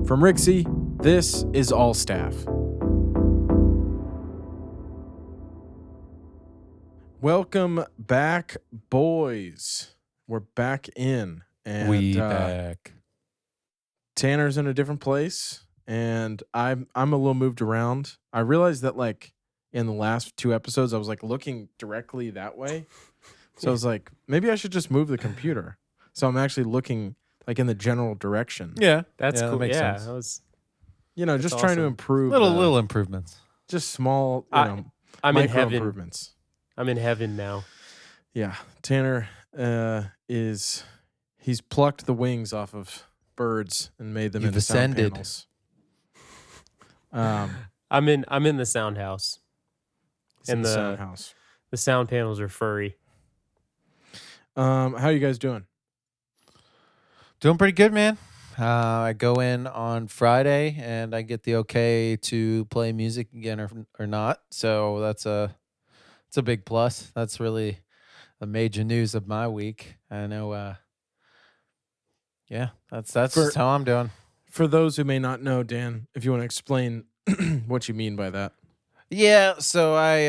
From Rixie, this is All Staff. Welcome back, boys. We're back in. And we back. Tanner's in a different place, and I'm a little moved around. I realized that like in the last 2 episodes, I was like looking directly that way. So I was like, maybe I should just move the computer. So I'm actually looking like in the general direction. Yeah, that's cool. That makes sense. That was, just trying to improve. Little improvements. Just small, I'm in micro heaven. improvements. I'm in heaven now. Yeah, Tanner he's plucked the wings off of birds and made them into sound panels. I'm in the sound house. And the sound house. The sound panels are furry. How are you guys doing? Doing pretty good, man. I go in on Friday and I get the okay to play music again or not. So it's a big plus. That's really the major news of my week. I know. That's just how I'm doing. For those who may not know, Dan, if you want to explain what you mean by that. Yeah, so I,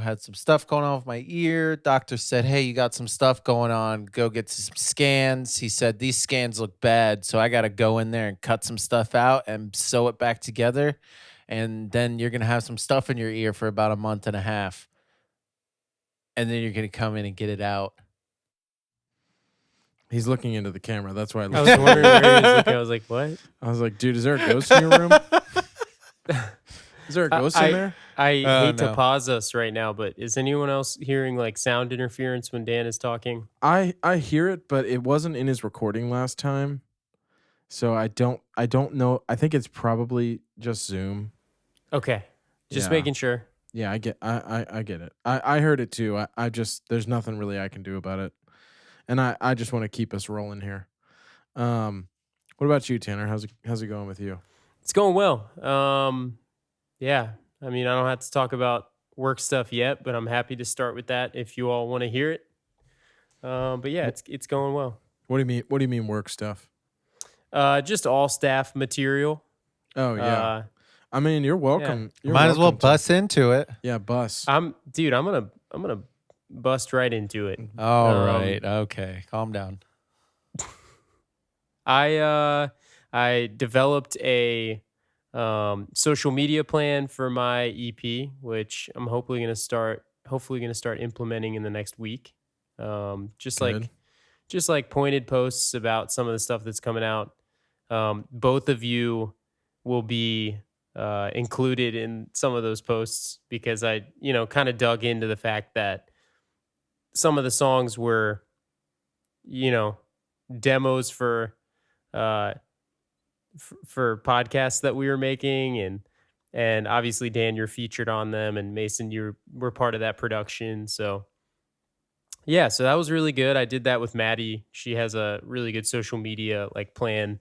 had some stuff going on with my ear. Doctor said, hey, you got some stuff going on. Go get some scans. He said, these scans look bad, so I got to go in there and cut some stuff out and sew it back together. And then you're going to have some stuff in your ear for about a month and a half. And then you're going to come in and get it out. He's looking into the camera. That's why I was wondering where he was looking. I was like, what? I was like, dude, is there a ghost in your room? Is there a ghost in there? I hate to pause us right now, but is anyone else hearing like sound interference when Dan is talking? I hear it, but it wasn't in his recording last time. So I don't know. I think it's probably just Zoom. Okay. Just making sure. Yeah, I get it. I heard it too. I just there's nothing really I can do about it. And I just want to keep us rolling here. What about you, Tanner? How's it going with you? It's going well. Yeah. I mean, I don't have to talk about work stuff yet, but I'm happy to start with that if you all want to hear it. But yeah, it's going well. What do you mean work stuff? Just all staff material. Oh yeah. I mean, you're welcome. Yeah. Might as well bust into it. Yeah, bust. I'm gonna bust right into it. All right. Okay. Calm down. I developed a social media plan for my EP, which I'm hopefully gonna start implementing in the next week. Just like pointed posts about some of the stuff that's coming out. Both of you will be included in some of those posts because I, kind of dug into the fact that some of the songs were, demos for podcasts that we were making, and obviously Dan, you're featured on them, and Mason, we're part of that production. So yeah, so that was really good. I did that with Maddie. She has a really good social media plan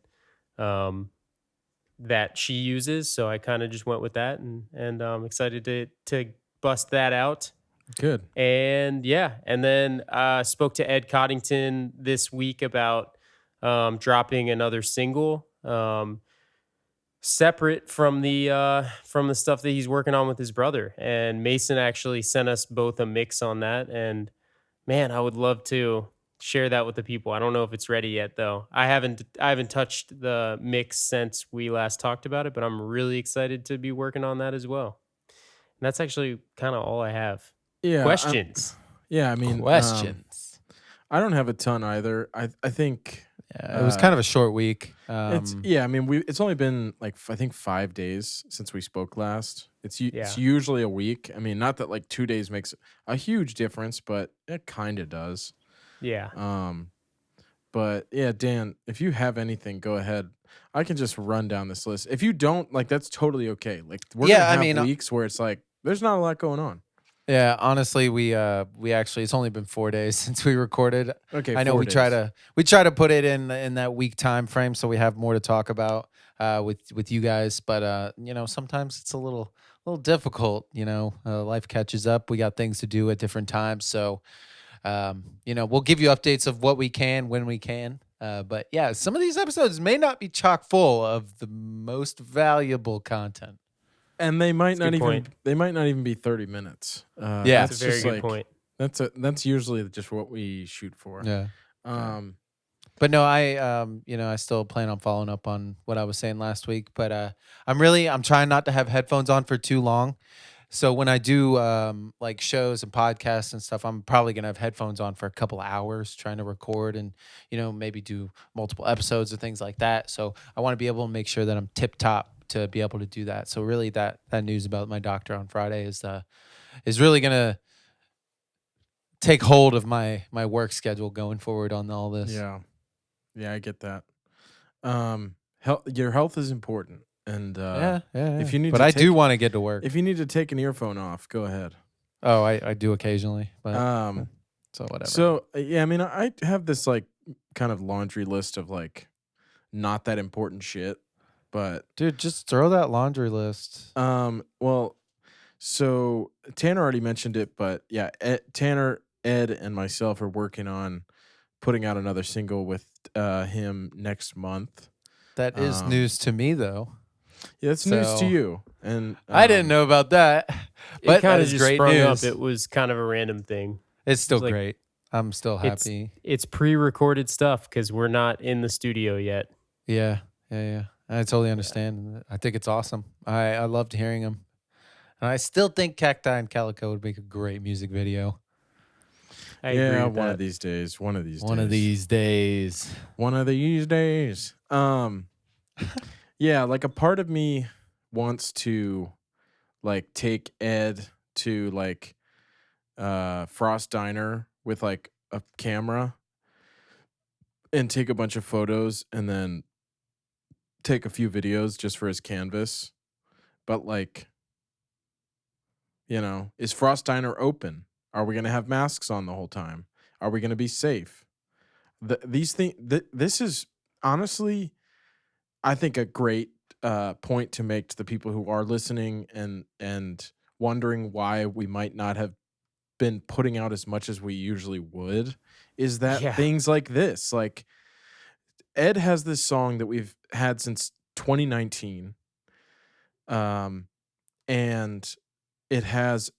that she uses. So I kind of just went with that, and I'm excited to bust that out. Good. And yeah, and then spoke to Ed Coddington this week about dropping another single, separate from the stuff that he's working on with his brother. And Mason actually sent us both a mix on that. And man, I would love to share that with the people. I don't know if it's ready yet, though. I haven't touched the mix since we last talked about it, but I'm really excited to be working on that as well. And that's actually kind of all I have. Yeah. Questions. Questions. I don't have a ton either. I think it was kind of a short week. It's only been I think 5 days since we spoke last. It's usually a week. I mean, not that 2 days makes a huge difference, but it kind of does. Yeah. But yeah, Dan, if you have anything, go ahead. I can just run down this list. If you don't, that's totally okay. We're gonna have weeks where it's there's not a lot going on. Yeah, honestly, we actually it's only been 4 days since we recorded. Okay, I know we try to put it in that week time frame so we have more to talk about with you guys. But sometimes it's a little difficult. Life catches up. We got things to do at different times. So we'll give you updates of what we can when we can. But yeah, some of these episodes may not be chock full of the most valuable content. And they might That's a not good even point. they might not even be 30 minutes. Yeah. That's a very good point. That's usually just what we shoot for. Yeah. But no, I still plan on following up on what I was saying last week, but I'm trying not to have headphones on for too long. So when I do like shows and podcasts and stuff, I'm probably gonna have headphones on for a couple of hours trying to record and maybe do multiple episodes or things like that. So I want to be able to make sure that I'm tip top to be able to do that. So really, that news about my doctor on Friday is really gonna take hold of my work schedule going forward on all this. Yeah, I get that. Your health is important, and Yeah. if you need but to I take, do want to get to work. if you need to take an earphone off, go ahead. Oh, I do occasionally, but so whatever. So yeah, I mean, I have this like kind of laundry list of like not that important shit, but dude, just throw that laundry list. well, so Tanner already mentioned it, but yeah, Tanner, Ed, and myself are working on putting out another single with him next month. That is news to me, though. Yeah, it's news to you, and I didn't know about that. But It kind that of is just great sprung news. up. It was kind of a random thing. It's still like- great. I'm still happy. It's pre-recorded stuff because we're not in the studio yet. Yeah. I totally understand. I think it's awesome. I loved hearing him. And I still think Cacti and Calico would make a great music video. I agree with one that. of these days. One of these days. Yeah, like a part of me wants to like take Ed to like Frost Diner with like a camera and take a bunch of photos and then take a few videos just for his canvas. But like, is Frost Diner open? Are we going to have masks on the whole time? Are we going to be safe? These things, this is honestly, I think, a great point to make to the people who are listening and wondering why we might not have been putting out as much as we usually would, is that things like this, like Ed has this song that we've had since 2019, and it has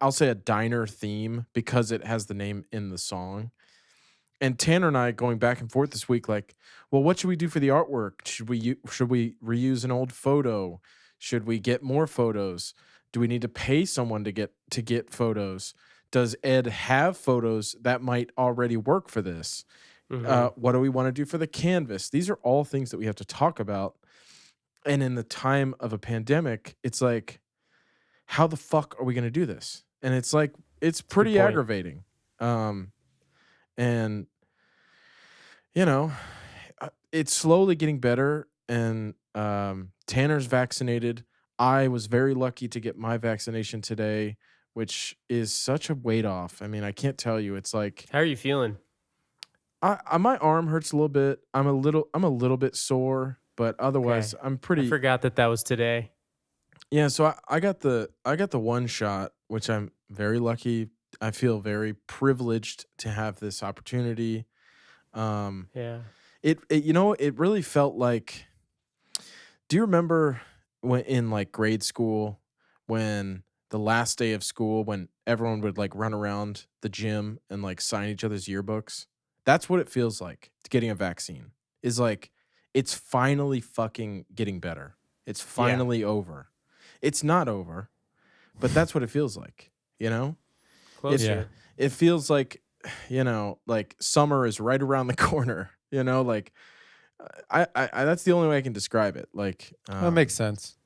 I'll say a diner theme because it has the name in the song. And Tanner and I going back and forth this week, like, well, what should we do for the artwork? Should we reuse an old photo? Should we get more photos? Do we need to pay someone to get photos? Does Ed have photos that might already work for this? Mm-hmm. What do we want to do for the canvas? These are all things that we have to talk about. And in the time of a pandemic, it's like, how the fuck are we going to do this? And it's like, it's pretty aggravating. And it's slowly getting better. And Tanner's vaccinated. I was very lucky to get my vaccination today, which is such a weight off. I mean, I can't tell you. It's like, how are you feeling? My arm hurts a little bit. I'm a little bit sore, but otherwise I'm pretty. I forgot that was today. Yeah, so I got the one shot, which I'm very lucky. I feel very privileged to have this opportunity. Yeah. It really felt like. Do you remember when in like grade school, when the last day of school, when everyone would like run around the gym and like sign each other's yearbooks? That's what it feels like getting a vaccine. Is like, it's finally fucking getting better. It's finally over. It's not over, but that's what it feels like, Closer. It feels like, like summer is right around the corner, like I that's the only way I can describe it. Like, that makes sense.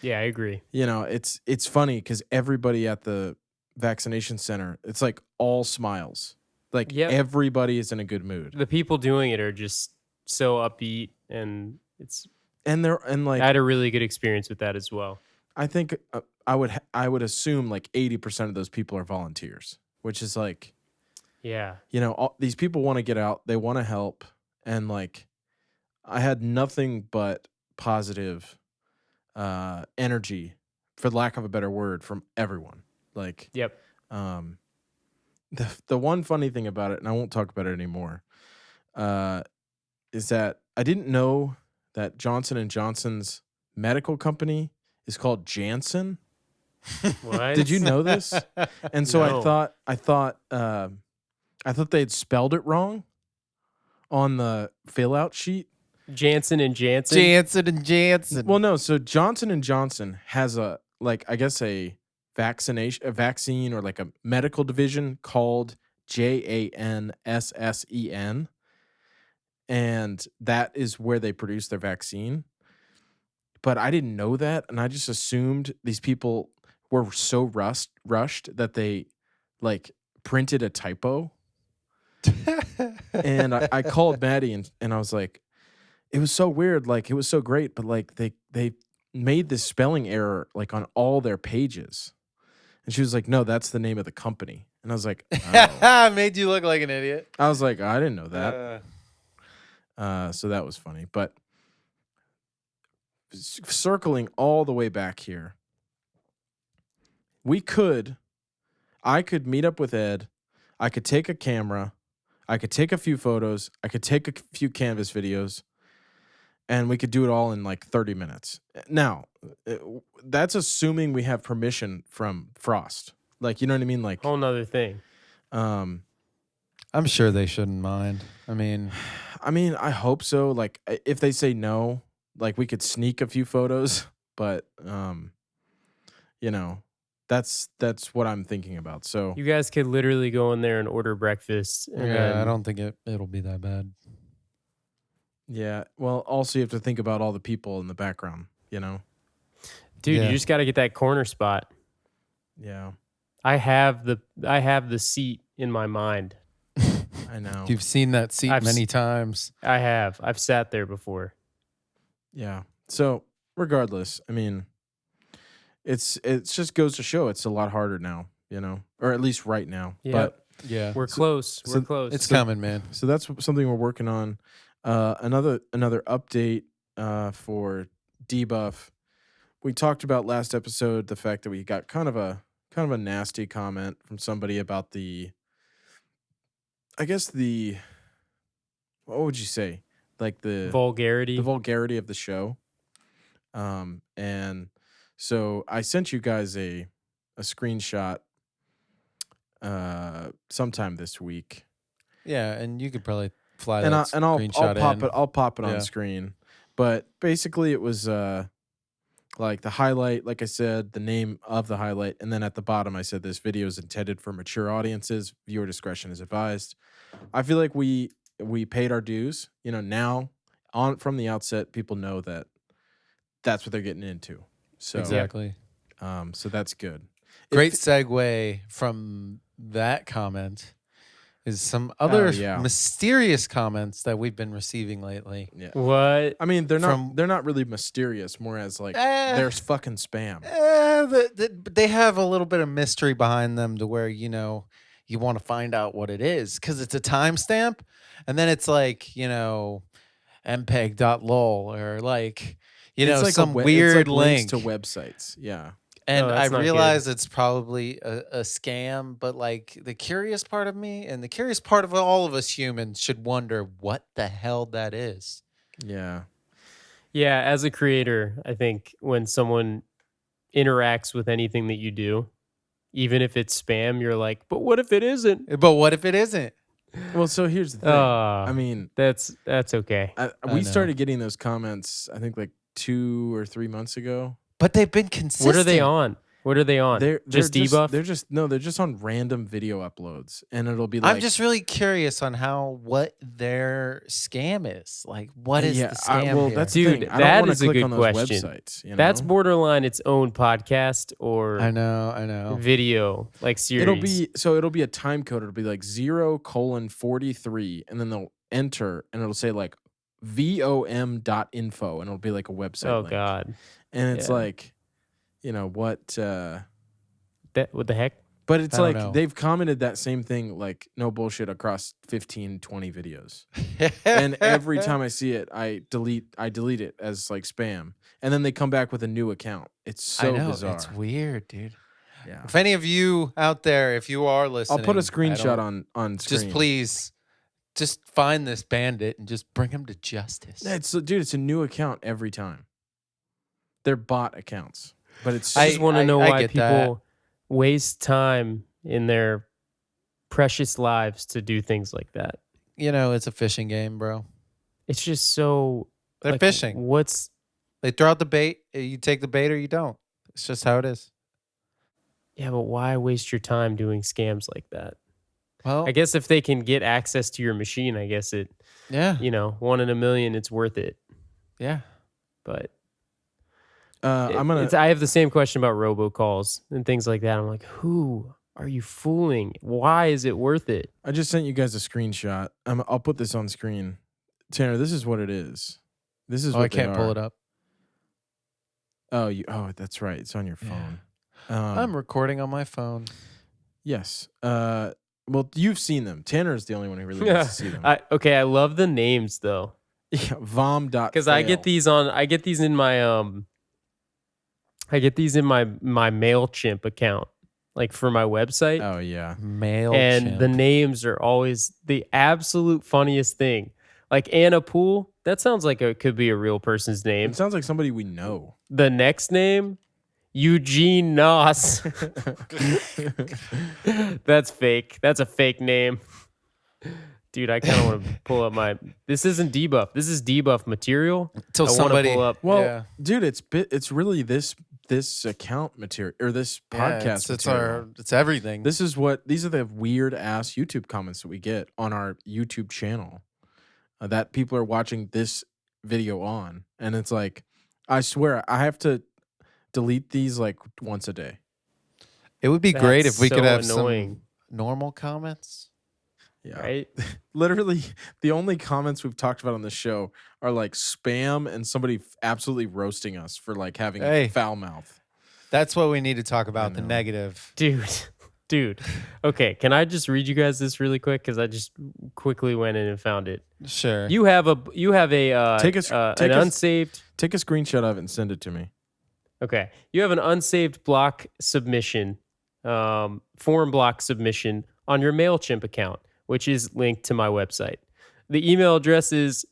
Yeah, I agree. It's funny because everybody at the vaccination center, it's like all smiles. Like everybody is in a good mood. The people doing it are just so upbeat, and I had a really good experience with that as well. I think I would assume like 80% of those people are volunteers, which is like, these people want to get out, they want to help, and like, I had nothing but positive energy, for lack of a better word, from everyone. Like, the one funny thing about it, and I won't talk about it anymore, is that I didn't know that Johnson and Johnson's medical company is called Janssen. What? Did you know this? And so No. I thought they had spelled it wrong on the fill out sheet. Jansen and Jansen. Jansen and Jansen. Well, no. So Johnson and Johnson has a a vaccine or like a medical division called JANSSEN, and that is where they produce their vaccine. But I didn't know that, and I just assumed these people were so rushed that they like printed a typo. And I called Maddie and I was like, it was so weird. Like, it was so great, but like they made this spelling error like on all their pages. And she was like, no, that's the name of the company. And I was like, oh. Made you look like an idiot. I was like, I didn't know that. So that was funny. But circling all the way back here, I could meet up with Ed. I could take a camera. I could take a few photos. I could take a few Canvas videos. And we could do it all in like 30 minutes. Now, that's assuming we have permission from Frost. Like, you know what I mean? Like, Whole nother thing. I'm sure they shouldn't mind. I mean, I hope so. Like, if they say no, like we could sneak a few photos, but you know, that's what I'm thinking about. So You guys could literally go in there and order breakfast. And yeah, I then- don't think it'll be that bad. yeah. Well, also you have to think about all the people in the background, you know? Dude, Yeah. you just got to get that corner spot. Yeah, I have the seat in my mind. I know. You've seen that seat I've many times. I have. I've sat there before. Yeah. So regardless, I mean, it's just goes to show it's a lot harder now, you know, or at least right now. Yeah. But Yeah, We're close. so We're close. it's coming, man. so that's something we're working on. Another update for Debuff. We talked about last episode the fact that we got kind of a nasty comment from somebody about what would you say? Like the vulgarity. vulgarity of the show. And so I sent you guys a screenshot sometime this week. Yeah, and you could probably fly And that I'll screenshot pop in. it. I'll pop it Yeah. on screen. But basically, it was like the highlight, like I said, the name of the highlight, and then at the bottom, I said this video is intended for mature audiences. Viewer discretion is advised. I feel like we paid our dues. You know, now from the outset, people know that that's what they're getting into. So Exactly. so that's good. Great If- segue from that comment is some other yeah. mysterious comments that we've been receiving lately. Yeah. What? I mean, they're From- not really mysterious. More as like Eh. there's fucking spam. They have a little bit of mystery behind them to where, you know, you want to find out what it is because it's a timestamp. And then it's like, you know, mpeg.lol or like, you know, It's like some it's weird like links link. to websites. Yeah. And Oh, I that's not good. realize it's probably a scam, but like the curious part of me and the curious part of all of us humans should wonder what the hell that is. Yeah. Yeah, as a creator, I think when someone interacts with anything that you do, even if it's spam, you're like, but what if it isn't? But what if it isn't? Well, so here's the thing. I mean, that's okay. we know. started getting those comments, I think, like 2 or 3 months ago. But they've been consistent. What are they on? What are they on? They're just debuff? They're just on random video uploads, and it'll be like I'm just really curious on what their scam is. Like, what is the scam well, here? that's Dude, the thing. I that don't wanna is a click good on those question. Websites, you That's know? borderline its own podcast or I know. video like series. It'll be a time code. It'll be like 0:43, and then they'll enter, and it'll say like vom.info, and it'll be like a website. Oh link. God, And it's Yeah. like, you know what? what the heck? But it's I don't like know. they've commented that same thing, like no bullshit, across 15, 20 videos. And every time I see it, I delete it as like spam. And then they come back with a new account. It's so I know, bizarre. it's weird, dude. Yeah. If any of you out there, if you are listening, I'll put a I screenshot don't- on screen. Just please Just find this bandit and just bring him to justice. Dude, it's a new account every time. They're bot accounts, but it's I just want to know I why get people waste time in their precious lives to do things like that. it's a fishing game, bro. It's just so They're fishing. They throw out the bait. You take the bait or you don't. It's just how it is. Yeah, but why waste your time doing scams like that? Well, I guess if they can get access to your machine, I guess it, yeah, 1 in a million, it's worth it. yeah. But I have the same question about robocalls and things like that. I'm like, who are you fooling? Why is it worth it? I just sent you guys a screenshot. I'll put this on screen. Tanner, this is what it is. This is what I can't pull it up. Oh, that's right. It's on your phone. I'm recording on my phone. Yes. Well, you've seen them. Tanner's the only one who really needs to see them. I love the names though. Yeah, vom. Because I get these in my my MailChimp account, like for my website. Oh yeah. MailChimp. And the names are always the absolute funniest thing. Like Anna Poole, that sounds like it could be a real person's name. It sounds like somebody we know. The next name, Eugene Noss. That's fake. That's a fake name. Dude, I kind of want to pull up this isn't Debuff. This is Debuff material. Until I wanna somebody pull up. Well, yeah. dude, it's really this account material or this podcast material. It's everything. These are the weird ass YouTube comments that we get on our YouTube channel that people are watching this video on, and it's like, I swear I have to delete these like once a day. It would be great if we could have annoying. some normal comments. Yeah. Right? Literally, the only comments we've talked about on this show are like spam and somebody absolutely roasting us for like having a foul mouth. That's what we need to talk about, the negative. Dude. Okay, can I just read you guys this really quick? Because I just quickly went in and found it. Sure. You have a an unsaved. Take a screenshot of it and send it to me. Okay, you have an unsaved block submission, form block submission on your MailChimp account, which is linked to my website. The email address is,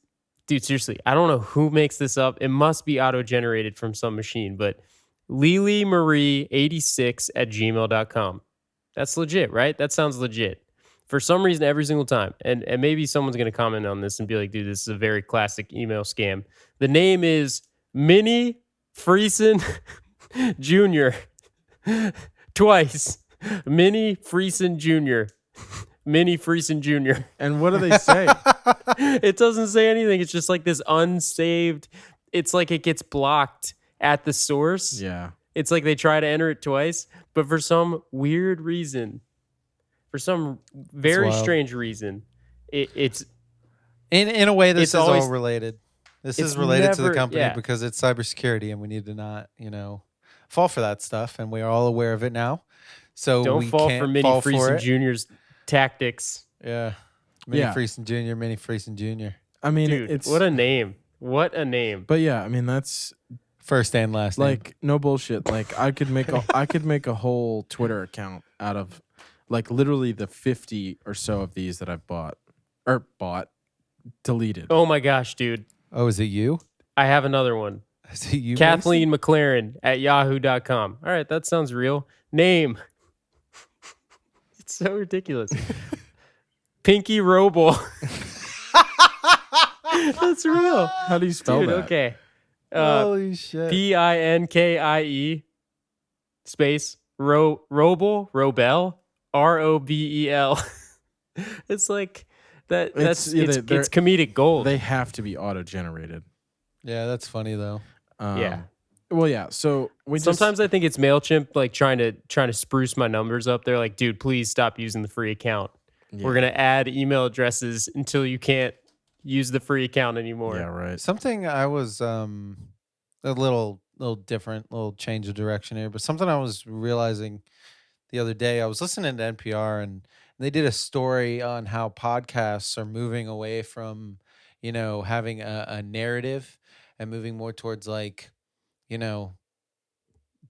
dude, seriously, I don't know who makes this up. It must be auto-generated from some machine, but lilymarie86@gmail.com. That's legit, right? That sounds legit. For some reason, every single time, and maybe someone's going to comment on this and be like, dude, this is a very classic email scam. The name is Minnie Friesen Jr. Twice. Minnie Friesen Jr. Minnie Friesen Jr. And what do they say? It doesn't say anything. It's just like this unsaved. It's like it gets blocked at the source. Yeah. It's like they try to enter it twice, but for some weird reason, for some very strange reason, it's in a way. This is always all related. This is related to the company because because it's cybersecurity, and we need to not, fall for that stuff. And we are all aware of it now. So don't we fall can't for Minnie fall Friesen for it. Jr.'s tactics. Yeah, Minnie Friesen Jr. Minnie Friesen Jr. I mean, dude, it's what a name. What a name. But yeah, I mean that's first and last name. Like no bullshit. Like I could make a whole Twitter account out of like literally the 50 or so of these that I've deleted. Oh my gosh, dude. Oh, is it you? I have another one. Is it you? Kathleen McLaren at yahoo.com. All right, that sounds real. Name. It's so ridiculous. Pinky Roble. That's real. How do you spell Dude, that? Okay. Holy shit. PINKIE space Robel ROBEL. It's like that. It's comedic gold. They have to be auto generated. Yeah, that's funny though. Yeah. Well, yeah. So sometimes I think it's MailChimp like trying to spruce my numbers up. They're like, dude, please stop using the free account. Yeah. We're gonna add email addresses until you can't use the free account anymore. Yeah, right. Something I was a little different, little change of direction here, but something I was realizing the other day. I was listening to NPR and they did a story on how podcasts are moving away from, having a narrative and moving more towards like,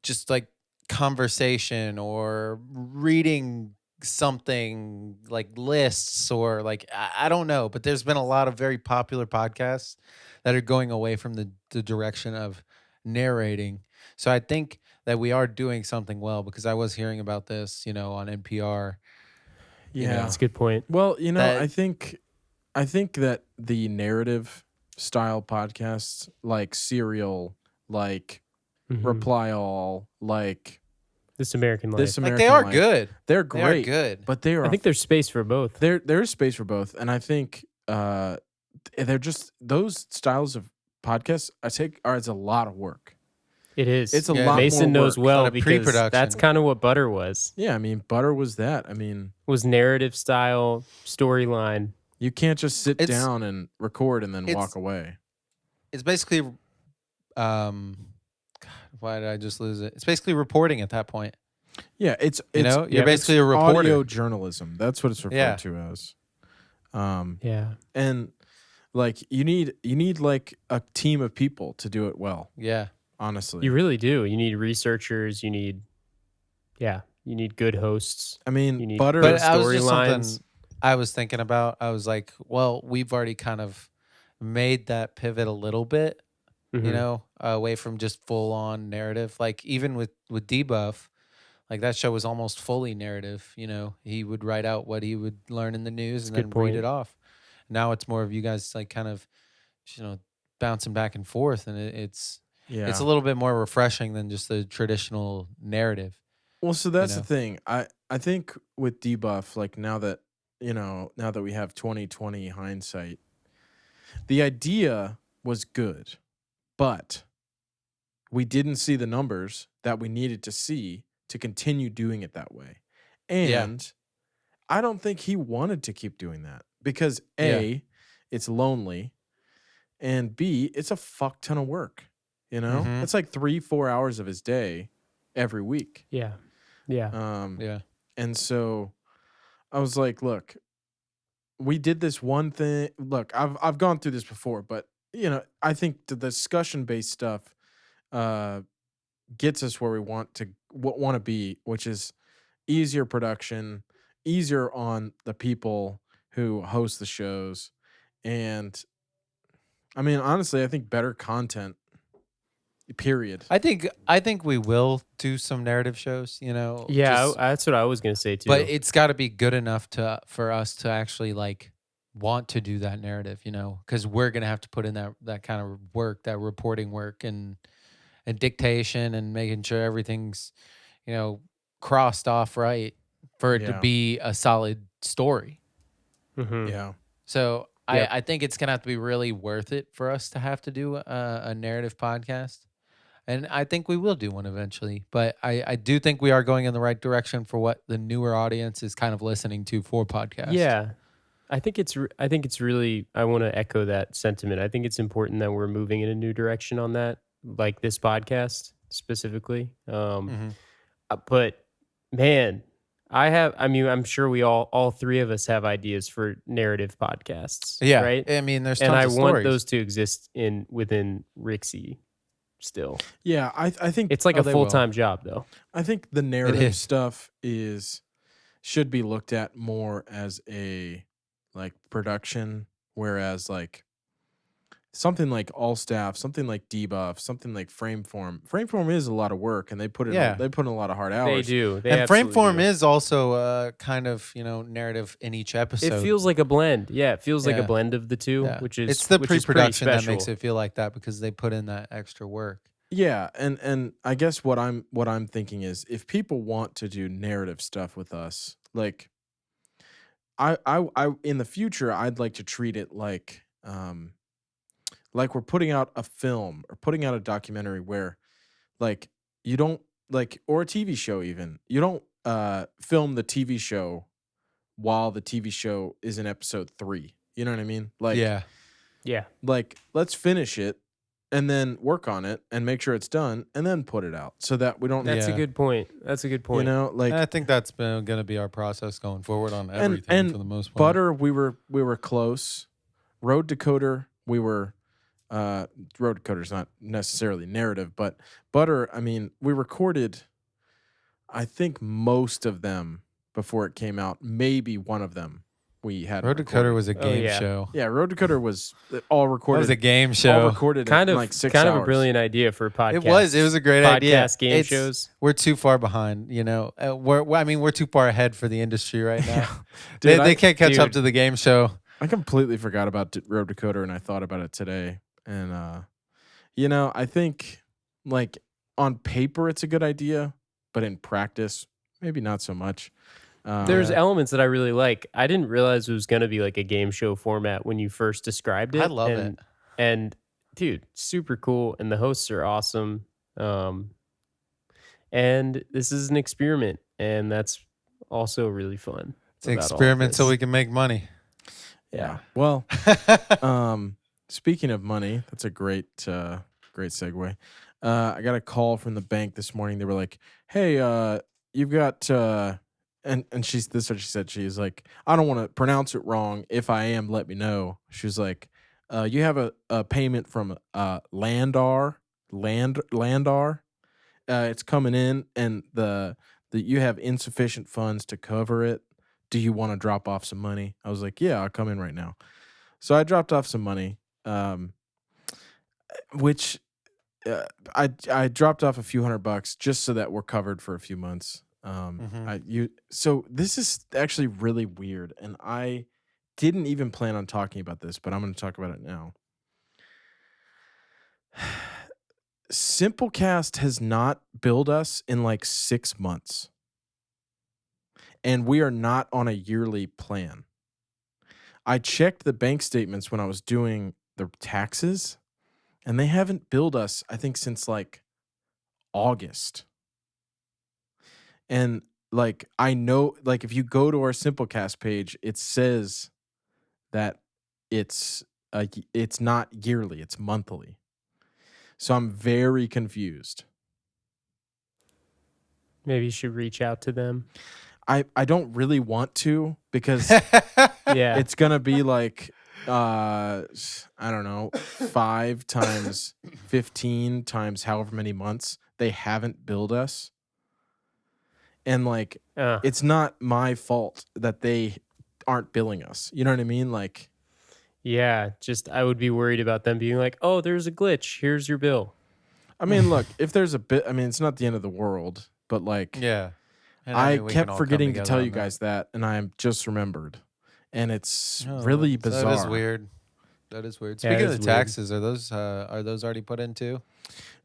just like conversation or reading something like lists or like I don't know, but there's been a lot of very popular podcasts that are going away from the direction of narrating. So I think that we are doing something well because I was hearing about this, on NPR, you Yeah. know, That's a good point. Well, that I think that the narrative style podcasts like Serial, like Mhm. Reply All, like This American Life. This like American they are Life, good. they're They are great, good. but they are I think there's space for both. there's space for both, and I think they're just those styles of podcasts. It's a lot of work. It is. It's a Yeah, lot Mason more knows work. well Lot of because pre-production. that's kind of what Butter was. Yeah, I mean, Butter was that. I mean, Was narrative style storyline. you can't just sit It's down and record and then walk it's away. it's basically God, why did I just lose it? It's basically reporting at that point. Yeah, it's You're yeah, basically a reporter. audio journalism. That's what it's referred Yeah. to as. Yeah. And like you need like a team of people to do it well. Yeah. Honestly, You really do. You need researchers. You need good hosts. I You mean, need Butter. But good I was just storylines. something I was thinking about. I was like, well, we've already kind of made that pivot a little bit, Mhm. away from just full on narrative. Like even with Debuff, like that show was almost fully narrative. He would write out what he would learn in the news That's a and good then read point. it off. Now it's more of you guys like kind of, bouncing back and forth, and it's Yeah. a little bit more refreshing than just the traditional narrative. Well, so that's the know. thing. I think with Debuff, like now that we have 2020 hindsight, the idea was good, but we didn't see the numbers that we needed to see to continue doing it that way. Yeah. And I don't think he wanted to keep doing that because A, it's lonely, and B, it's a fuck ton of work. Mhm. It's like 3-4 hours of his day every week. Yeah. Yeah. Yeah. And so I was like, look, we did this one thing. Look, I've gone through this before, but I think the discussion based stuff gets us where we want to be, which is easier production, easier on the people who host the shows, and I mean, honestly, I think better content. Period. I think we will do some narrative shows, Yeah. just- That's what I was gonna say too. but it's got to be good enough for us to actually like want to do that narrative, because we're gonna have to put in that kind of work, that reporting work, and dictation, and making sure everything's crossed off right for it to Yeah. be a solid story. Mhm. Yeah. So Yep. I think it's gonna have to be really worth it for us to have to do a narrative podcast. And I think we will do one eventually. But I do think we are going in the right direction for what the newer audience is kind of listening to for podcasts. Yeah. I think it's really, I want to echo that sentiment. I think it's important that we're moving in a new direction on that, like this podcast specifically. Mhm. But man, I'm sure we all three of us have ideas for narrative podcasts. Yeah. Right. I mean, there's And tons I of want stories. those to exist within Rixie still. Yeah. I think It's like a they will. full-time job though. I think the narrative is. stuff should be looked at more as a like production, whereas like something like All Staff, something like Debuff, something like Frameform. Frameform is a lot of work, and they put in Yeah. they put in a lot of hard They hours. do. They And absolutely Frameform do. is also kind of, narrative in each episode. It feels like a blend. Yeah, it feels like Yeah. a blend of the two, Yeah. which is it's the which is pretty pre-production that special. makes it feel like that because they put in that extra work. Yeah, and I guess what I'm thinking is if people want to do narrative stuff with us, like I in the future I'd like to treat it like we're putting out a film or putting out a documentary where like you don't like or a TV show even. You don't film the TV show while the TV show is in episode 3. You know what I mean? Like Yeah. Yeah. like let's finish it and then work on it and make sure it's done and then put it out so that we don't That's a Yeah. good point. That's a good point. like And I think that's going to be our process going forward on everything and for the most part. Butter we were close. Road Decoder we were Road Decoder's not necessarily narrative, but Butter, I mean, we recorded I think most of them before it came out. Maybe one of them we had. Road to Coder was a game yeah. show. Yeah, Road to Coder was all That recorded. was a game all show. recorded Kind in of like 6 kind hours. of a brilliant idea for a podcast. It was a great idea. Podcast game shows. We're too far behind, you know. We're too far ahead for the industry right now. Dude, they can't catch up dude. to the game show. I completely forgot about Road to Coder, and I thought about it today. And you know, I think like on paper it's a good idea, but in practice, maybe not so much. There's elements that I really like. I didn't realize it was going to be like a game show format when you first described it. I love it. And dude, super cool. And the hosts are awesome. And this is an experiment. And that's also really fun. It's an about all of experiment so this. we can make money. Yeah. Well, speaking of money, that's a great segue. I got a call from the bank this morning. They were like, "Hey, you've got," and this is what she said. She's like, "I don't want to pronounce it wrong. If I am, let me know." She was like, "You have a payment from Landar. It's coming in, and the you have insufficient funds to cover it. Do you want to drop off some money?" I was like, "Yeah, I'll come in right now." So I dropped off some money, which I dropped off a few $100 just so that we're covered for a few months. So this is actually really weird, and I didn't even plan on talking about this, but I'm going to talk about it now. Simplecast has not billed us in like 6 months. And we are not on a yearly plan. I checked the bank statements when I was doing the taxes, and they haven't billed us, I think, since like August. And like, I know, like, if you go to our Simplecast page, it says that it's not yearly, it's monthly. So I'm very confused. Maybe you should reach out to them. I don't really want to, because Yeah. it's gonna be like I don't know, 5 times 15 times however many months they haven't billed us. And like it's not my fault that they aren't billing us. You know what I mean? Like, yeah, just I would be worried about them being like, "Oh, there's a glitch. Here's your bill." I mean, look, if there's a bit, I mean, it's not the end of the world, but like, Yeah. And I mean, we can kept all come forgetting to together tell on you that. guys that, and I just remembered. And it's Oh, really that bizarre. is weird. That is weird. Yeah, Speaking it of the is weird. taxes, are those already put in too?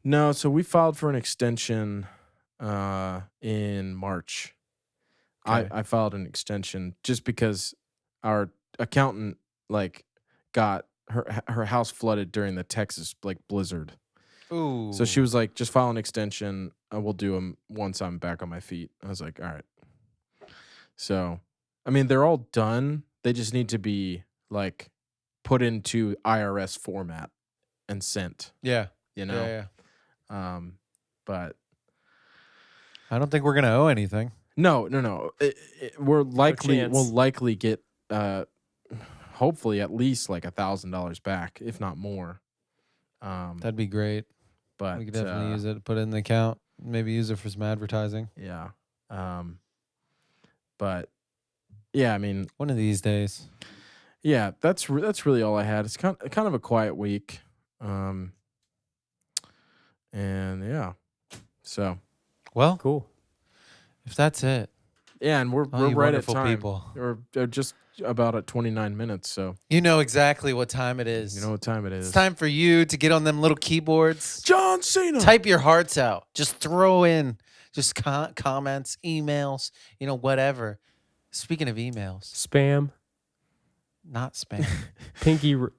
No, so we filed for an extension in March. Okay. I filed an extension just because our accountant like got her house flooded during the Texas like blizzard. Ooh. So she was like, "Just file an extension. We'll do them once I'm back on my feet." I was like, "All right." So, I mean, they're all done. They just need to be like put into IRS format and sent. Yeah. You know. Yeah. But I don't think we're gonna owe anything. no. We'll chance. likely get hopefully at least like $1,000 back, if not more. That'd be great. But We could definitely use it. Put it in the account. Maybe use it for some advertising. Yeah. But yeah, I mean, One of these days. yeah, that's really all I had. It's kind of a quiet week. And yeah. So, Well, Cool. if that's it, yeah, and we're all you right at wonderful time. people. We're just about at 29 minutes, so You know exactly what time it is. you know what time it is. It's time for you to get on them little keyboards. John Cena. Type your hearts out. Just throw in just comments, emails, whatever. Speaking of emails, Spam. not spam.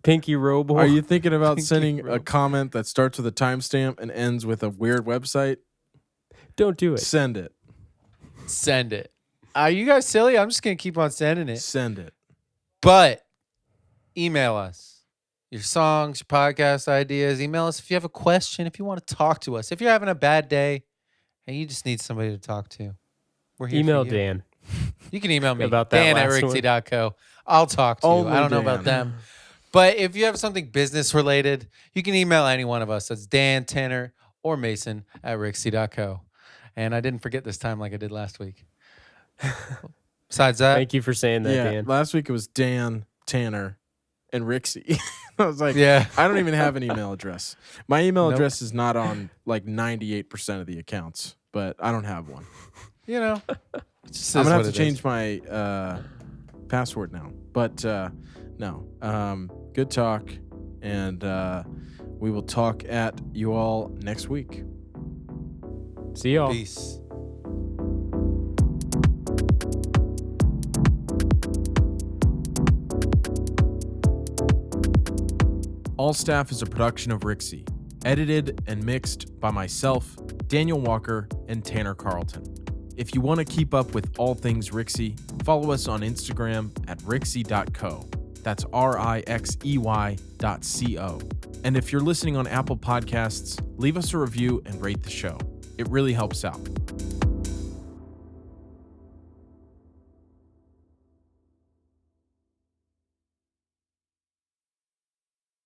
Pinky Robo. Are you thinking about Pinky sending a roll. comment that starts with a timestamp and ends with a weird website? Don't do it. Send it. Send it. Are you guys silly? I'm just going to keep on sending it. Send it. But email us your songs, your podcast ideas. Email us if you have a question, if you want to talk to us, if you're having a bad day and you just need somebody to talk to. We're here Email for you. Dan. You can email me About that Dan at last one. Rixie.co. I'll talk to you. Only I don't know about Dan. them. But if you have something business related, you can email any one of us. That's Dan, Tanner, or Mason at Rixie.co. And I didn't forget this time like I did last week. Besides that, Thank you for saying that, Yeah, Dan. last week it was Dan, Tanner, and Rixie. I was like, yeah. I don't even have an email address. My email Nope. address is not on like 98% of the accounts, but I don't have one. You know, it just I'm is gonna have what to it change is. my password now. But no. Good talk, and we will talk at you all next week. See y'all. Peace. All Staff is a production of Rixie, edited and mixed by myself, Daniel Walker, and Tanner Carlton. If you want to keep up with all things Rixie, follow us on Instagram at rixie.co. That's RIXEY.co. And if you're listening on Apple Podcasts, leave us a review and rate the show. It really helps out.